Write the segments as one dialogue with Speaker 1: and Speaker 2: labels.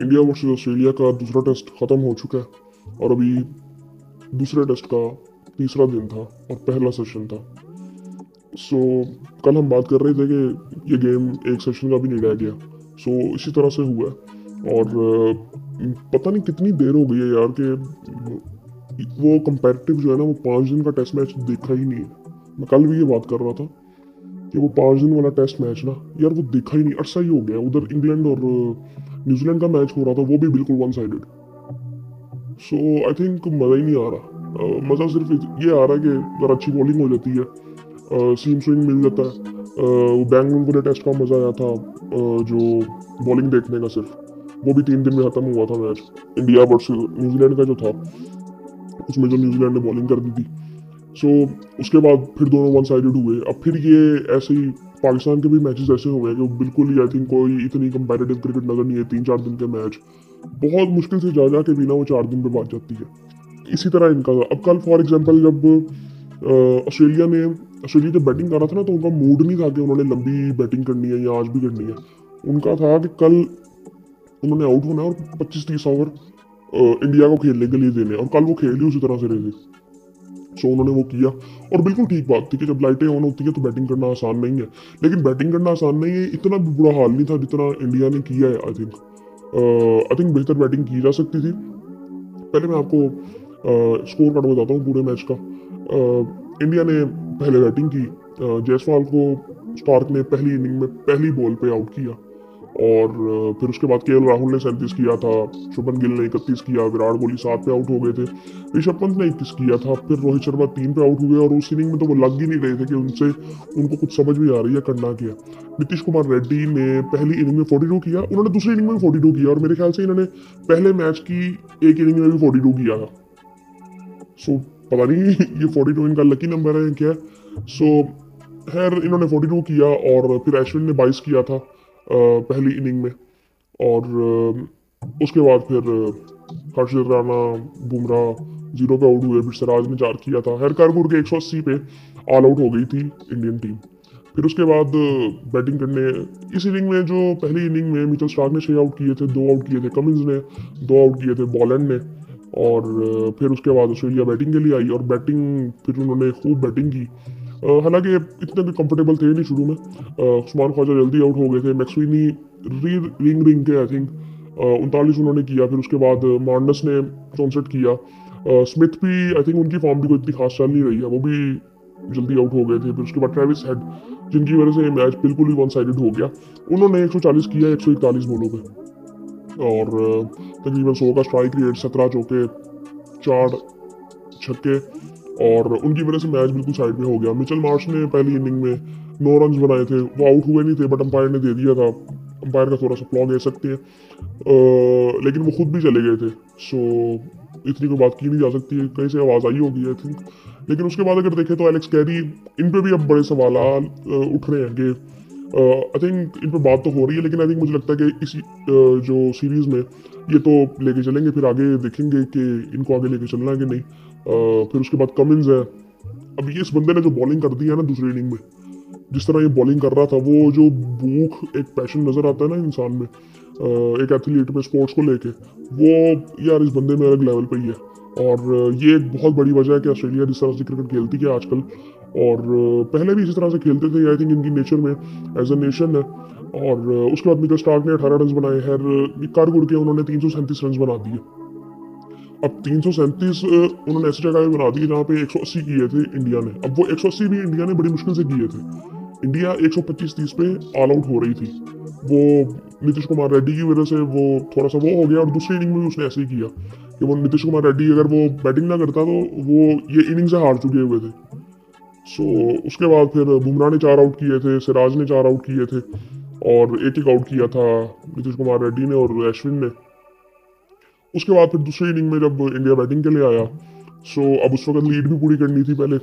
Speaker 1: India versus Australia का दूसरा test ख़त्म हो चुका है और अभी दूसरे टेस्ट का तीसरा दिन था और पहला सेशन था। सो कल हम बात कर रहे थे कि ये गेम एक सेशन का भी नहीं रह गया। सो इसी तरह से हुआ है और पता नहीं कितनी देर हो गई है यार कि वो कंपेरेटिव जो है ना वो 5 दिन का टेस्ट मैच देखा ही नहीं है। मैं कल भी ये बात कर रहा था कि वो 5 दिन वाला टेस्ट मैच ना यार वो देखा ही नहीं, अरसा ही हो गया। उधर इंग्लैंड और न्यूजीलैंड का मैच हो रहा था, वो भी बिल्कुल one sided. So I think मज़ा ही नहीं आ रहा। मज़ा सिर्फ ये आ रहा है कि अगर अच्छी बॉलिंग हो जाती है, सीम स्विंग मिल जाता है। बैंगलोर वाले टेस्ट का मज़ा आया था, जो बॉलिंग देखने का सिर्फ वो भी 3 दिन में ख़त्म हुआ था मैच। इंडिया वर्सेस न्यूजीलैंड का जो था उसमें जो न्यूजीलैंड ने बॉलिंग कर दी थी। सो उसके बाद फिर दोनों वन साइडेड हुए। अब फिर ये ऐसे ही पाकिस्तान के भी मैचेस ऐसे हुए हैं कि बिल्कुल ही आई थिंक कोई इतनी कंपेटिटिव क्रिकेट नज़र नहीं है। 3-4 दिन के मैच बहुत मुश्किल से जा के भी ना वो 4 दिन पे बात जाती है। इसी तरह इनका था। अब कल फॉर एग्जांपल जब ऑस्ट्रेलिया जब बैटिंग कर रहा था ना तो उनका मूड नहीं था कि उन्होंने लंबी बैटिंग करनी है या आज भी करनी है। उनका था कि कल उन्होंने आउट होना है और 25-30 ओवर इंडिया को खेलने के लिए देने, और कल वो खेल ही उसी तरह से रहे थे। सो उन्होंने वो किया और बिल्कुल ठीक बात थी कि जब लाइटें ऑन होती है तो बैटिंग करना आसान नहीं है। लेकिन बैटिंग करना आसान नहीं है, इतना भी बुरा हाल नहीं था जितना इंडिया ने किया है। आई थिंक बेहतर बैटिंग की जा सकती थी। पहले मैं आपको स्कोर कार्ड बताता हूँ पूरे मैच का। इंडिया ने पहले बैटिंग की। जायसवाल को स्टार्क ने पहली इनिंग में पहली बॉल पे आउट किया और फिर उसके बाद केएल राहुल ने 37 किया था, शुभमन गिल ने 31 किया, विराट कोहली 7 पे आउट हो गए थे, ऋषभ पंत ने 21 किया था, फिर रोहित शर्मा 3 पे आउट हुए और उस इनिंग में तो वो लग ही नहीं रहे थे कि उनको कुछ समझ भी आ रही है करना क्या। नीतीश कुमार रेड्डी ने पहली इनिंग में 42 किया, उन्होंने दूसरी इनिंग में 42 किया और मेरे ख्याल से इन्होंने पहले मैच की एक इनिंग में भी 42 किया था। सो पता नहीं ये 42 इनका लकी नंबर है क्या। सो खैर इन्होंने 42 किया और फिर अश्विन ने 22 किया था पहली इनिंग में। और उसके बाद फिर हर्षदीप राणा, बुमराह 0 पे आउट हुए, फिर सिराज ने 4 किया था। हर कारपुर के 180 पे ऑल आउट हो गई थी इंडियन टीम। फिर उसके बाद बैटिंग करने इस इनिंग में जो पहली इनिंग में मिचेल स्टार्क ने 6 आउट किए थे, 2 आउट किए थे कमिंस ने, 2 आउट किए थे बॉलैंड ने। और फिर उसके बाद ऑस्ट्रेलिया बैटिंग के लिए आई और बैटिंग फिर उन्होंने खूब बैटिंग की। हालांकि इतने भी कंफर्टेबल थे नहीं शुरू में। उस्मान ख्वाजा जल्दी आउट हो गए थे, मैक्सवीनी रिंग रिंग के आई थिंक 39 उन्होंने किया। फिर उसके बाद मार्नस ने 64 किया। स्मिथ भी आई थिंक उनकी फॉर्म भी कोई इतनी खास चल नहीं रही है, वो भी जल्दी आउट हो गए थे। फिर उसके बाद ट्रेविस हेड, जिनकी वजह से मैच बिल्कुल ही वन साइडेड हो गया, उन्होंने 140 किया 141 बॉलों पे और तकरीबन 100 का स्ट्राइक रेट, 17 चौके, 4 छक्के, और उनकी वजह से मैच बिल्कुल साइड में हो गया। मिचेल मार्श ने पहली इनिंग में 9 रन बनाए थे, वो आउट हुए नहीं थे बट अंपायर ने दे दिया था। अंपायर का थोड़ा सा फ्लॉ कह सकते हैं, लेकिन वो खुद भी चले गए थे। सो इतनी कोई बात की नहीं जा सकती है, कहीं से आवाज़ आई होगी आई थिंक। लेकिन उसके बाद अगर देखें तो एलेक्स कैरी, इन पे भी अब बड़े सवाल उठ रहे हैं कि आई थिंक इन पर बात तो हो रही है, लेकिन आई थिंक मुझे लगता है कि इसी जो सीरीज़ में ये तो लेके चलेंगे, फिर आगे देखेंगे कि इनको आगे लेके चलना है कि नहीं। फिर उसके बाद कमिंस है। अब ये इस बंदे ने जो बॉलिंग कर दी है ना दूसरी इनिंग में, जिस तरह ये बॉलिंग कर रहा था, वो जो भूख, एक पैशन नज़र आता है ना इंसान में, एक एथलीट में स्पोर्ट्स को लेके, वो यार इस बंदे में अलग लेवल पे ही है। और ये एक बहुत बड़ी वजह है कि ऑस्ट्रेलिया जिस तरह से क्रिकेट खेलती है आजकल, और पहले भी इसी तरह से खेलते थे, आई थिंक इनकी नेचर में एज अ नेशन है। और उसके बाद मिचेल स्टार्क ने 18 रन बनाए, हर कारगुड़ के उन्होंने 337 रन बना दिए। अब 337 उन्होंने ऐसी जगह पे बना दिए जहाँ पे 180 किए थे इंडिया ने। अब वो 180 भी इंडिया ने बड़ी मुश्किल से किए थे। इंडिया 125-30 पे ऑल आउट हो रही थी। वो नीतीश कुमार रेड्डी की वजह से वो थोड़ा सा वो हो गया, और दूसरी इनिंग में भी उसने ऐसे ही किया कि वो नीतीश कुमार रेड्डी अगर वो बैटिंग ना करता तो वो ये इनिंग से हार चुके हुए थे। सो उसके बाद फिर बुमराह ने 4 आउट किए थे, सिराज ने 4 आउट किए थे, और एक एक आउट किया था नीतीश कुमार रेड्डी ने और अश्विन ने। उसके बाद फिर दूसरी इनिंग में जब इंडिया बैटिंग के लिए आया, सो अब उस वक्त लीड भी पूरी करनी थी। पहले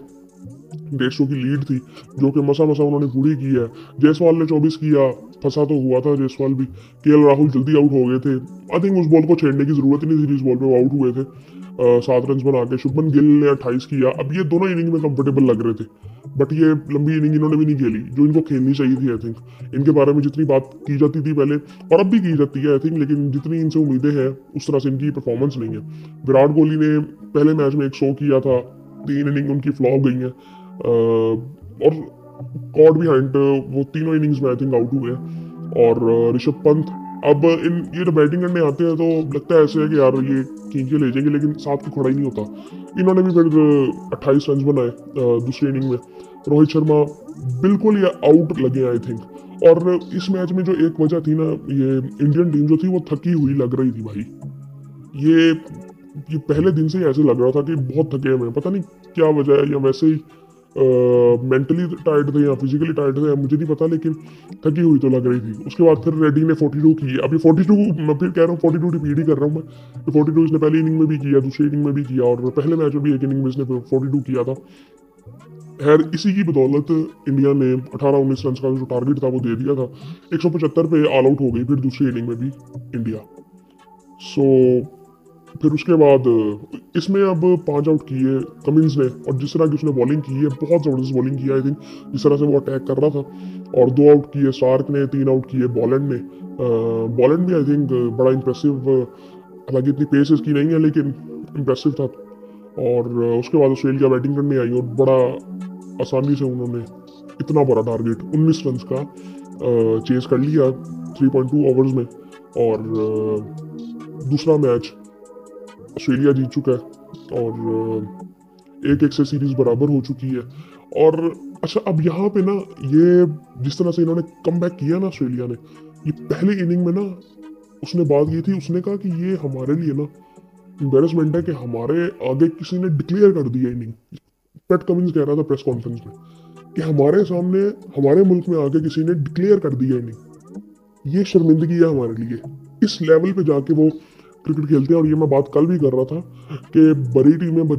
Speaker 1: 150 की लीड थी जो कि मसा मसा उन्होंने पूरी की है। जायसवाल ने 24 किया, फंसा तो हुआ था जायसवाल भी। केएल राहुल जल्दी आउट हो गए थे, आई थिंक उस बॉल को छेड़ने की जरूरत ही नहीं थी जिस बॉल पे वो आउट हुए थे। 7 रन बना के। शुभमन गिल ने 28 किया। अब ये दोनों इनिंग में कंफर्टेबल लग रहे थे, बट ये लंबी इनिंग इन्होंने भी नहीं खेली जो इनको खेलनी चाहिए थी। आई थिंक इनके बारे में जितनी बात की जाती थी पहले, और अब भी की जाती है आई थिंक, लेकिन जितनी इनसे उम्मीदें हैं उस तरह से इनकी परफॉर्मेंस नहीं है। विराट कोहली ने पहले मैच में 100 किया था, 3 इनिंग उनकी फ्लॉप गई हैं, और कॉड बिहाइंड वो तीनों इनिंग्स में आई थिंक आउट हुए हैं। और ऋषभ पंत अब इन ये जब बैटिंग करने आते हैं तो लगता है ऐसे है कि यार ये खींच के ले जाएंगे, लेकिन साथ की खड़ा ही नहीं होता। इन्होंने भी फिर 28 रन बनाए दूसरी इनिंग में। रोहित शर्मा बिल्कुल ये आउट लगे आई थिंक। और इस मैच में जो एक वजह थी ना, ये इंडियन टीम जो थी वो थकी हुई लग रही थी भाई। ये पहले दिन से ही ऐसे लग रहा था कि बहुत थके हैं, पता नहीं क्या वजह है, या वैसे ही मेंटली टायर्ड थे या फिजिकली टायर्ड थे, मुझे नहीं पता, लेकिन थकी हुई तो लग रही थी। उसके बाद फिर रेड्डी ने 42 की। अभी 42 मैं फिर कह रहा हूँ, 42 रिपीट ही कर रहा हूँ मैं। 42 इसने पहली इनिंग में भी किया, दूसरी इनिंग में भी किया, और पहले मैच में भी एक इनिंग में इसने 42 किया था। खैर इसी की बदौलत इंडिया ने 18-19 रन का जो टारगेट था वो दे दिया था। 175 पे ऑल आउट हो गई फिर दूसरी इनिंग में भी इंडिया। सो फिर उसके बाद इसमें अब 5 आउट किए कमिंस ने, और जिस तरह की उसने बॉलिंग की है, बहुत ज़बरदस्त बॉलिंग की है आई थिंक, जिस तरह से वो अटैक कर रहा था। और 2 आउट किए स्टार्क ने, 3 आउट किए बॉलैंड ने। बॉलैंड भी आई थिंक बड़ा इंप्रेसिव, हालांकि इतनी पेस इसकी नहीं है लेकिन इंप्रेसिव था। और उसके बाद ऑस्ट्रेलिया बैटिंग करने आई और बड़ा आसानी से उन्होंने इतना बड़ा टारगेट 19 रन का चेस कर लिया 3.2 ओवर्स में। और दूसरा मैच ऑस्ट्रेलिया जीत चुका है, और 1-1 से सीरीज बराबर हो चुकी है। और अच्छा, अब यहाँ पे ना ये जिस तरह से इन्होंने कम बैक किया ना ऑस्ट्रेलिया ने, ये पहली इनिंग में ना उसने बात की थी, उसने कहा कि ये हमारे लिए ना एम्बेरसमेंट है कि हमारे आगे किसी ने डिक्लेयर कर दिया इनिंग। पैट कमिंस कह रहा था प्रेस कॉन्फ्रेंस में कि हमारे सामने, हमारे मुल्क में आगे किसी ने डिक्लेयर कर दिया इनिंग, ये शर्मिंदगी है हमारे लिए। इस लेवल पे जाके वो क्रिकेट खेलते हैं। और ये मैं बात कल भी कर रहा था कि बड़ी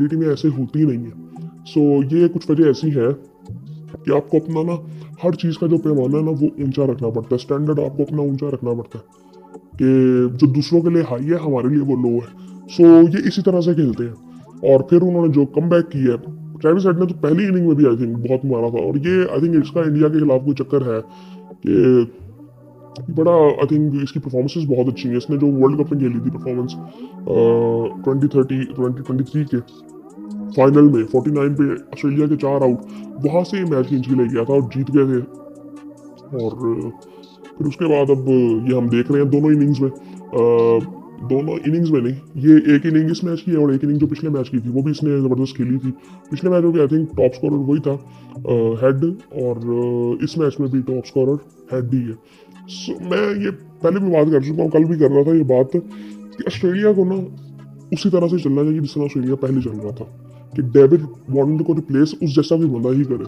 Speaker 1: टीमें ऐसे होती नहीं है। सो ये कुछ वजह ऐसी है कि आपको अपना ना हर चीज़ का जो पैमाना है ना वो ऊंचा रखना पड़ता है, स्टैंडर्ड आपको अपना ऊंचा रखना पड़ता है कि जो दूसरों के लिए हाई है हमारे लिए वो लो है। सो ये इसी तरह से खेलते हैं। और फिर उन्होंने जो कम बैक की है, ट्रेविस हेड ने तो पहली इनिंग में भी आई थिंक बहुत मारा था। और ये आई थिंक इसका इंडिया के खिलाफ कोई चक्कर है कि बड़ा, आई थिंक इसकी परफॉर्मेंसेस बहुत अच्छी हैं। इसने जो वर्ल्ड कप में खेली थी परफॉर्मेंस 2023 के फाइनल में 49 पे ऑस्ट्रेलिया के 4 आउट, वहाँ से मैच खींच के ले गया था और जीत गए थे। और फिर उसके बाद अब ये हम देख रहे हैं दोनों इनिंग्स में नहीं, ये एक इनिंग इस मैच की है और एक इनिंग जो पिछले मैच की थी वो भी इसने ज़बरदस्त खेली थी। पिछले मैच में भी आई थिंक टॉप स्कोरर वही था हेड, और इस मैच में भी टॉप स्कोरर हेड ही है। मैं ये पहले भी बात कर चुका हूँ, कल भी कर रहा था ये बात कि ऑस्ट्रेलिया को ना उसी तरह से चलना चाहिए जिस तरह ऑस्ट्रेलिया पहले चल रहा था, कि डेविड वार्नर को रिप्लेस उस जैसा भी बंदा ही करे।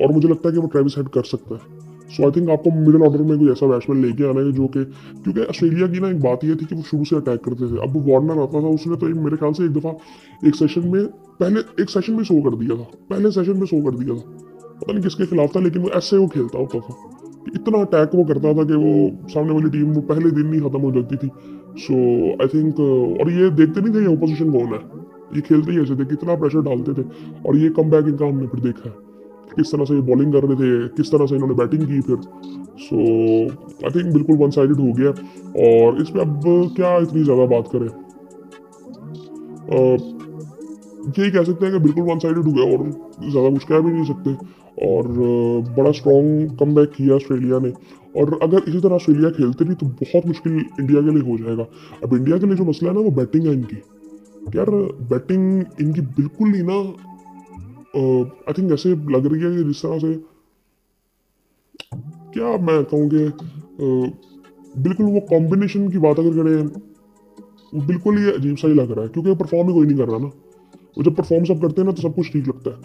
Speaker 1: और मुझे लगता है कि वो ट्रेविस हेड कर सकता है। सो आई थिंक आपको मिडिल ऑर्डर में कोई ऐसा बैट्समैन लेके आना है जो कि, क्योंकि ऑस्ट्रेलिया की ना एक बात ये थी कि वो शुरू से अटैक करते थे। अब वार्नर आता था, उसने तो मेरे ख्याल से एक दफ़ा एक सेशन में शो कर दिया था, पहले सेशन में शो कर दिया था, पता नहीं किसके खिलाफ था, लेकिन वो ऐसे वो खेलता होता था कि इतना अटैक वो करता था कि वो सामने वाली टीम वो पहले दिन ही खत्म हो जाती थी। सो आई थिंक, और ये देखते नहीं थे ये अपोजिशन कौन है, ये खेलते ही ऐसे थे, कितना प्रेशर डालते थे। और ये कम बैक इनका हमने फिर देखा है, किस तरह से ये बॉलिंग कर रहे थे, किस तरह से इन्होंने बैटिंग की फिर। सो आई थिंक बिल्कुल वन साइडेड हो गया। और इस पर अब क्या इतनी ज़्यादा बात करें, यही कह सकते हैं कि बिल्कुल वन साइडेड हो गया, और ज़्यादा कुछ कह भी नहीं सकते। और बड़ा स्ट्रॉन्ग कम बैक किया ऑस्ट्रेलिया ने। और अगर इसी तरह ऑस्ट्रेलिया खेलते रही तो बहुत मुश्किल इंडिया के लिए हो जाएगा। अब इंडिया के लिए जो मसला है ना वो बैटिंग है इनकी। यार बैटिंग इनकी बिल्कुल ही ना आई थिंक ऐसे लग रही है कि जिस तरह से, क्या मैं कहूँ कि बिल्कुल वो कॉम्बिनेशन की बात अगर करें, वो बिल्कुल ही अजीब सा ही लग रहा है, क्योंकि परफॉर्म ही कोई नहीं कर रहा ना। वो जब परफॉर्म सब करते हैं ना तो सब कुछ ठीक लगता है,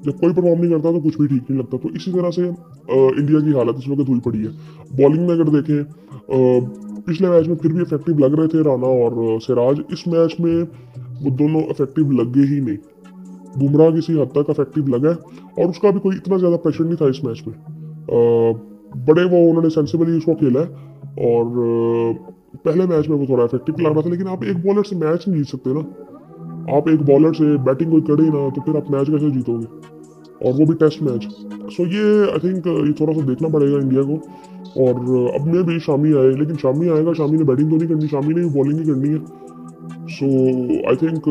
Speaker 1: जब कोई परफॉर्म नहीं करता तो कुछ भी ठीक नहीं लगता। तो इसी तरह से इंडिया की हालत इस वक्त हुई पड़ी है। बॉलिंग में अगर देखें, पिछले मैच में फिर भी इफेक्टिव लग रहे थे राणा और सिराज, इस मैच में वो दोनों इफेक्टिव लगे ही नहीं। बुमराह किसी हद तक इफेक्टिव लगा है, और उसका भी कोई इतना ज़्यादा प्रेशर नहीं था इस मैच में। बड़े वो उन्होंने सेंसिबली उसको खेला है। और पहले मैच में वो थोड़ा इफेक्टिव लग रहा था, लेकिन आप एक बॉलर से मैच नहीं जीत सकते ना। आप एक बॉलर से बैटिंग कोई करे ही ना तो फिर आप मैच कैसे जीतोगे, और वो भी टेस्ट मैच। सो ये आई थिंक ये थोड़ा सा देखना पड़ेगा इंडिया को। और अब में भी शामी आए, लेकिन शामी आएगा, शामी ने बैटिंग तो नहीं करनी, शामी ने भी बॉलिंग ही करनी है। सो आई थिंक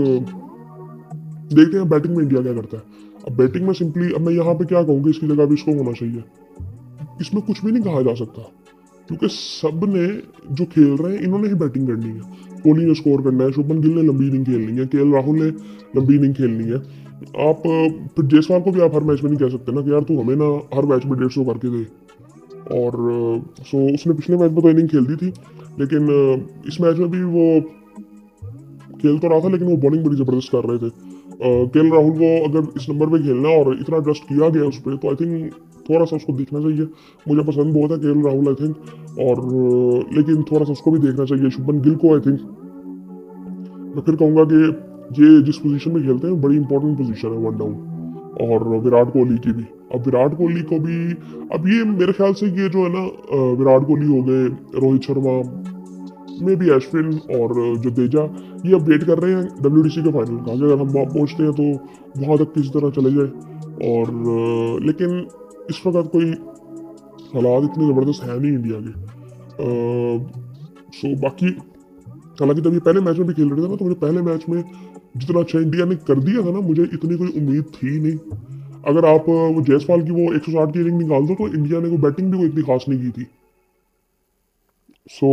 Speaker 1: देखते हैं बैटिंग में इंडिया क्या करता है। अब बैटिंग में सिंपली अब मैं यहाँ पे क्या कहूँगी, इसकी जगह भी इसको होना चाहिए। इसमें कुछ भी नहीं कहा जा सकता, क्योंकि सब ने जो खेल रहे हैं इन्होंने ही बैटिंग करनी है। कोहली ने स्कोर करना है, शुभमन गिल ने लंबी इनिंग खेलनी है, केएल राहुल ने लंबी इनिंग खेलनी है। आप फिर जायसवाल को भी आप हर मैच में नहीं कह सकते ना कि यार तू हमें ना हर मैच में 150 करके दे। और सो उसने पिछले मैच में तो इनिंग खेल दी थी, लेकिन इस मैच में भी वो खेल तो रहा था, लेकिन वो बॉलिंग बड़ी ज़बरदस्त कर रहे थे। केएल राहुल को अगर इस नंबर पे खेलना और इतना ट्रस्ट किया गया उस पर, तो आई थिंक थोड़ा सा उसको देखना चाहिए। मुझे पसंद बहुत है केएल राहुल आई थिंक, और लेकिन थोड़ा सा उसको भी देखना चाहिए। शुभमन गिल को आई थिंक मैं फिर कहूँगा कि ये जिस पोजीशन में खेलते हैं बड़ी इंपॉर्टेंट पोजीशन है वन डाउन, और विराट कोहली की भी। अब विराट कोहली को भी, अब ये मेरे ख्याल से ये जो है ना विराट कोहली हो गए, रोहित शर्मा में भी, अश्विन और जडेजा, ये अब वेट कर रहे हैं WDC के फाइनल का, अगर हम वहाँ पहुँचते हैं तो वहाँ तक किसी तरह चले जाए। और लेकिन इस वक्त कोई हालात इतने ज़बरदस्त है नहीं इंडिया के। सो बाकी हालांकि जब ये पहले मैच में भी खेल रहे थे ना, तो मुझे पहले मैच में जितना अच्छा इंडिया ने कर दिया था ना, मुझे इतनी कोई उम्मीद थी नहीं। अगर आप वो जायसवाल की वो 160 की इनिंग निकाल दो, तो इंडिया ने कोई बैटिंग भी कोई इतनी खास नहीं की थी। सो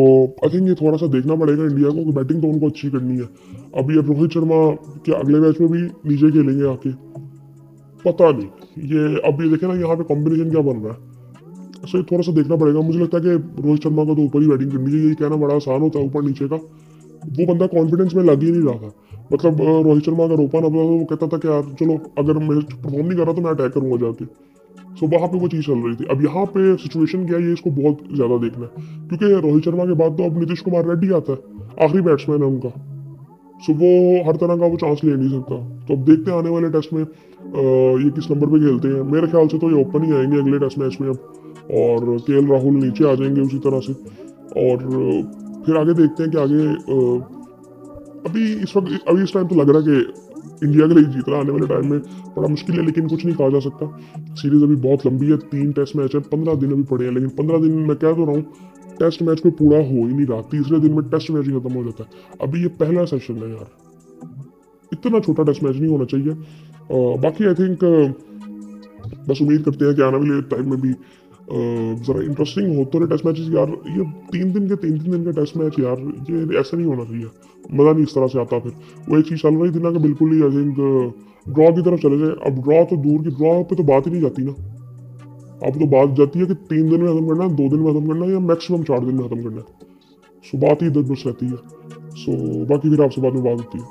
Speaker 1: आई थिंक ये थोड़ा सा देखना पड़ेगा इंडिया को कि बैटिंग तो उनको अच्छी करनी है। अभी अब रोहित शर्मा के अगले मैच में भी नीचे खेलेंगे आके, पता नहीं। ये अब ये देखे ना यहाँ पे कॉम्बिनेशन क्या बन रहा है। सो ये थोड़ा सा देखना पड़ेगा। मुझे लगता है कि रोहित शर्मा को तो ऊपर ही बैटिंग करनी चाहिए। ये कहना बड़ा आसान होता है ऊपर नीचे का, वो बंदा कॉन्फिडेंस में लग ही नहीं रहा था। मतलब रोहित शर्मा अगर ओपन अब तो वो कहता था कि यार चलो अगर मैं परफॉर्म नहीं कर रहा तो मैं अटैक करूंगा जाके। सो वहाँ पे वो चीज़ चल रही थी। अब यहाँ पे सिचुएशन क्या है, ये इसको बहुत ज़्यादा देखना है, क्योंकि रोहित शर्मा के बाद तो अब नीतीश कुमार रेड्डी आता है, आखिरी बैट्समैन है उनका। सो वो हर तरह का वो चांस ले नहीं सकता। तो अब देखते हैं आने वाले टेस्ट में ये किस नंबर पे खेलते हैं। मेरे ख्याल से तो ये ओपन ही आएंगे अगले टेस्ट मैच में अब, और केएल राहुल नीचे आ जाएंगे उसी तरह से। और फिर आगे देखते हैं कि आगे अभी इस वक्त अभी इस टाइम तो लग रहा है कि इंडिया के लिए जीतना आने वाले टाइम में बड़ा मुश्किल है, लेकिन कुछ नहीं कहा जा सकता। सीरीज अभी बहुत लंबी है, 3 टेस्ट मैच है, 15 दिन अभी पड़े हैं, लेकिन 15 दिन मैं कह तो रहा हूँ टेस्ट मैच में पूरा हो ही नहीं रहा। तीसरे दिन में टेस्ट मैच ही खत्म हो जाता है। अभी ये पहला सेशन है यार, इतना छोटा टेस्ट मैच नहीं होना चाहिए। बाकी आई थिंक बस उम्मीद करते हैं कि आने वाले टाइम में भी ज़रा इंटरेस्टिंग हो तो टेस्ट मैचेस यार। ये 3 दिन का टेस्ट मैच यार, ये ऐसा नहीं होना चाहिए, मज़ा नहीं इस तरह से आता। फिर वो एक चीज़ चल रही थी ना कि बिल्कुल ही आई थिंक ड्रॉ की तरफ चले जाए। अब ड्रॉ तो दूर की, ड्रॉ पे तो बात ही नहीं जाती ना। अब तो बात जाती है कि 3 दिन में खत्म करना है, 2 दिन में खत्म करना है, या मैक्सिमम 4 दिन में खत्म करना है। सो बात ही इधर बस रहती है। सो बाकी फिर आपसे बाद में बात होती है।